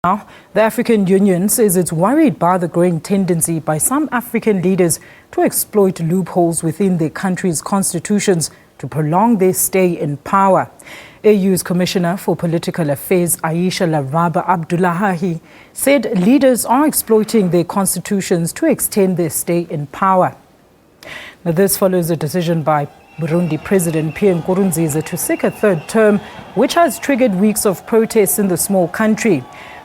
Now, the African Union says it's worried by the growing tendency by some African leaders to exploit loopholes within their country's constitutions to prolong their stay in power. AU's Commissioner for Political Affairs, AISHA LARABA ABDULLAHI, said leaders are exploiting their constitutions to extend their stay in power. Now, this follows a decision by Burundi President Pierre Nkurunziza to seek a third term, which has triggered weeks of protests in the small country.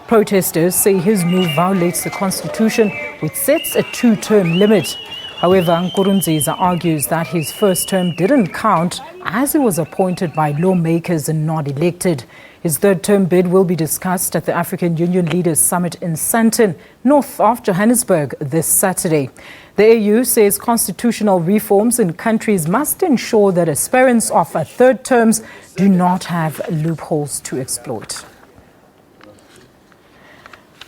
Protesters say his move violates the constitution, which sets a two-term limit. However, Nkurunziza argues that his first term didn't count as he was appointed by lawmakers and not elected. His third-term bid will be discussed at the African Union Leaders Summit in Sandton, north of Johannesburg, this Saturday. The AU says constitutional reforms in countries must ensure that aspirants of third terms do not have loopholes to exploit.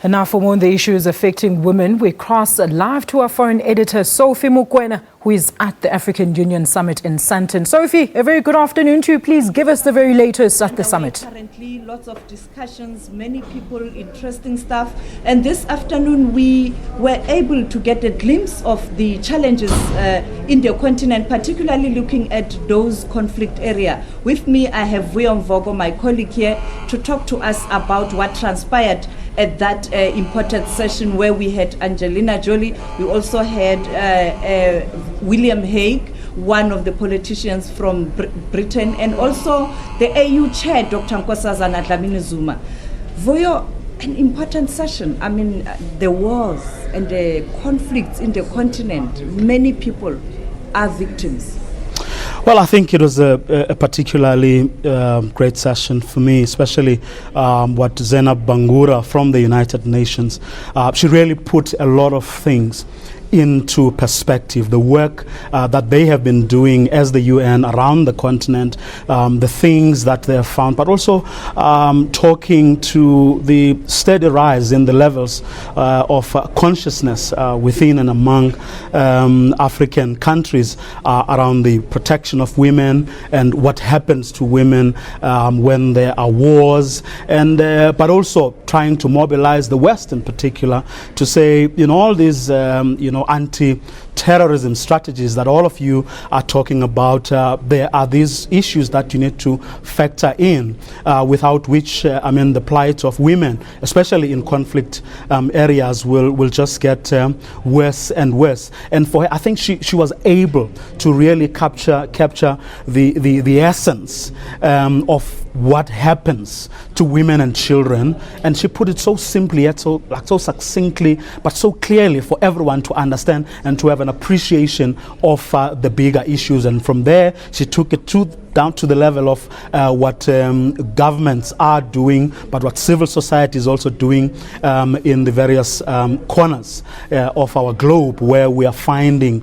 And now for more on the issues affecting women, we cross live to our foreign editor, Sophie Mokoena, who is at the African Union Summit in Sandton. Sophie, a very good afternoon to you. Please give us the very latest at the summit. Currently, lots of discussions, many people, interesting stuff. And this afternoon, we were able to get a glimpse of the challenges in the continent, particularly looking at those conflict areas. With me, I have Vuyo Mvoko, my colleague here, to talk to us about what transpired at that important session where we had Angelina Jolie. We also had William Hague, one of the politicians from Britain, and also the AU chair, Dr. Nkosazana Dlamini-Zuma. Vuyo, an important session. I mean, the wars and the conflicts in the continent, many people are victims. Well, I think it was a particularly great session for me, especially what Zainab Bangura from the United Nations. She really put a lot of things into perspective, the work that they have been doing as the UN around the continent, the things that they have found, but also talking to the steady rise in the levels of consciousness within and among African countries around the protection of women and what happens to women when there are wars, and but also trying to mobilize the West in particular to say, all these, anti-terrorism strategies that all of you are talking about, there are these issues that you need to factor in, without which, the plight of women, especially in conflict areas, will just get worse and worse. And for her, I think she was able to really capture the essence of what happens to women and children, and she put it so simply yet so succinctly but so clearly for everyone to understand and to have an appreciation of the bigger issues. And from there she took it down to the level of what governments are doing, but what civil society is also doing in the various corners of our globe where we are finding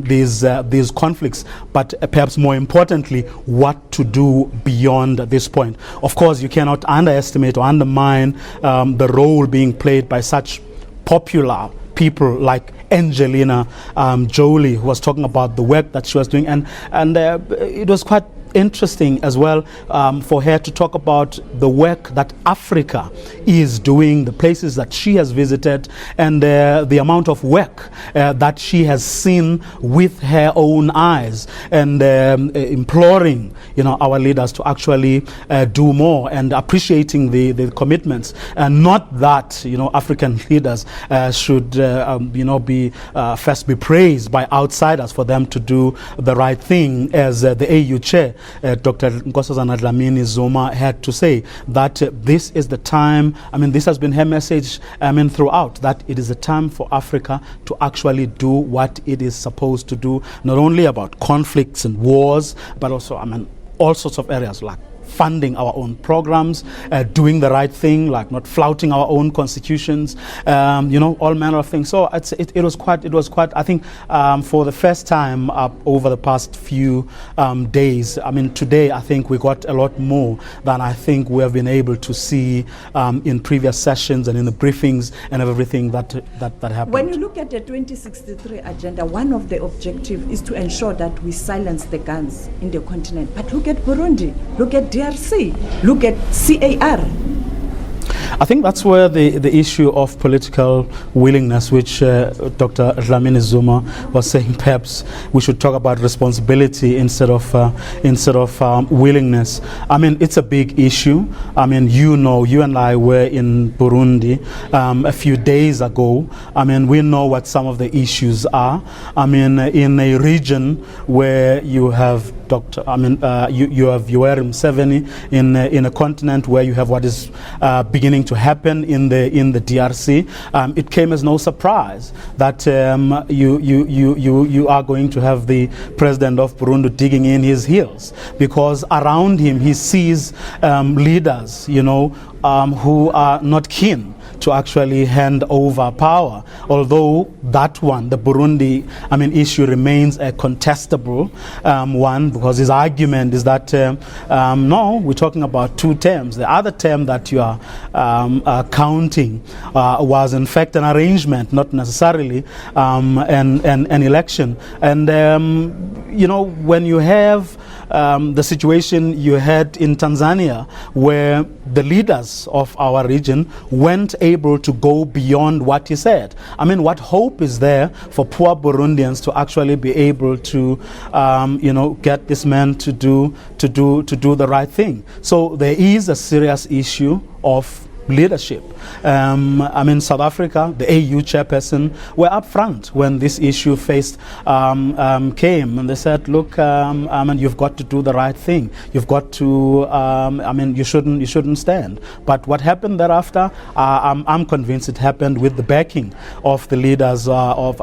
these conflicts, but perhaps more importantly, what to do beyond this point. Of course, you cannot underestimate or undermine the role being played by such popular people like Angelina Jolie, who was talking about the work that she was doing, and it was quite interesting as well for her to talk about the work that Africa is doing, the places that she has visited, and the amount of work that she has seen with her own eyes, and imploring our leaders to actually do more, and appreciating the commitments, and not that African leaders should be first be praised by outsiders for them to do the right thing, as the AU chair Dr. Nkosazana Dlamini-Zuma had to say, that this is the time, this has been her message throughout, that it is a time for Africa to actually do what it is supposed to do, not only about conflicts and wars, but also all sorts of areas like funding our own programs, doing the right thing, like not flouting our own constitutions, all manner of things. So it was quite. I think for the first time over the past few days. Today I think we got a lot more than I think we have been able to see in previous sessions and in the briefings and everything that happened. When you look at the 2063 agenda, one of the objectives is to ensure that we silence the guns in the continent. But look at Burundi, look at DRC, look at CAR. I think that's where the issue of political willingness, which Dr. Dlamini Zuma was saying, perhaps we should talk about responsibility instead of willingness. I mean, it's a big issue. I mean, you and I were in Burundi a few days ago. I mean, we know what some of the issues are. I mean, in a region where you have you have Yoweri Museveni in a continent where you have what is beginning to happen in the DRC. It came as no surprise that you are going to have the president of Burundi digging in his heels, because around him he sees leaders, who are not keen to actually hand over power, although that one, the Burundi issue, remains a contestable one, because his argument is that no, we're talking about 2 terms. The other term that you are counting was in fact an arrangement, not necessarily an election. And when you have the situation you had in Tanzania, where the leaders of our region weren't able to go beyond what he said. I mean, what hope is there for poor Burundians to actually be able to, get this man to do the right thing? So there is a serious issue of leadership. South Africa, the AU chairperson, were up front when this issue came, and they said, look, you've got to do the right thing. You've got to, you shouldn't stand. But what happened thereafter, I'm convinced it happened with the backing of the leaders of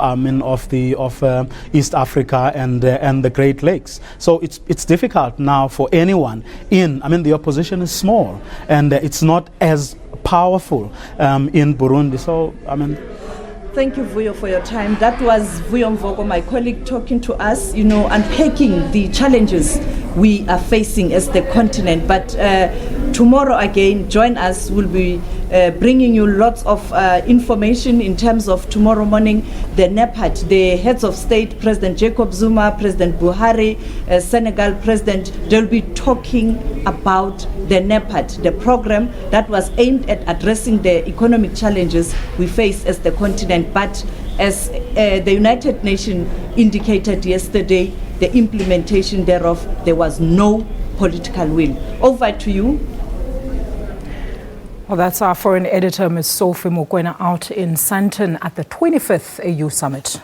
East Africa and the Great Lakes. So it's difficult now for anyone the opposition is small, and it's not as powerful in Burundi. So, Thank you, Vuyo, for your time. That was Vuyo Mvoko, my colleague, talking to us, unpacking the challenges we are facing as the continent. But tomorrow again, join us. We'll be bringing you lots of information in terms of tomorrow morning, the NEPAD, the heads of state, President Jacob Zuma, President Buhari, Senegal President, they'll be talking about the NEPAD, the program that was aimed at addressing the economic challenges we face as the continent. But as the United Nations indicated yesterday, the implementation thereof, there was no political will. Over to you. Well, that's our foreign editor, Ms. Sophie Mokoena, out in Sandton at the 25th AU Summit.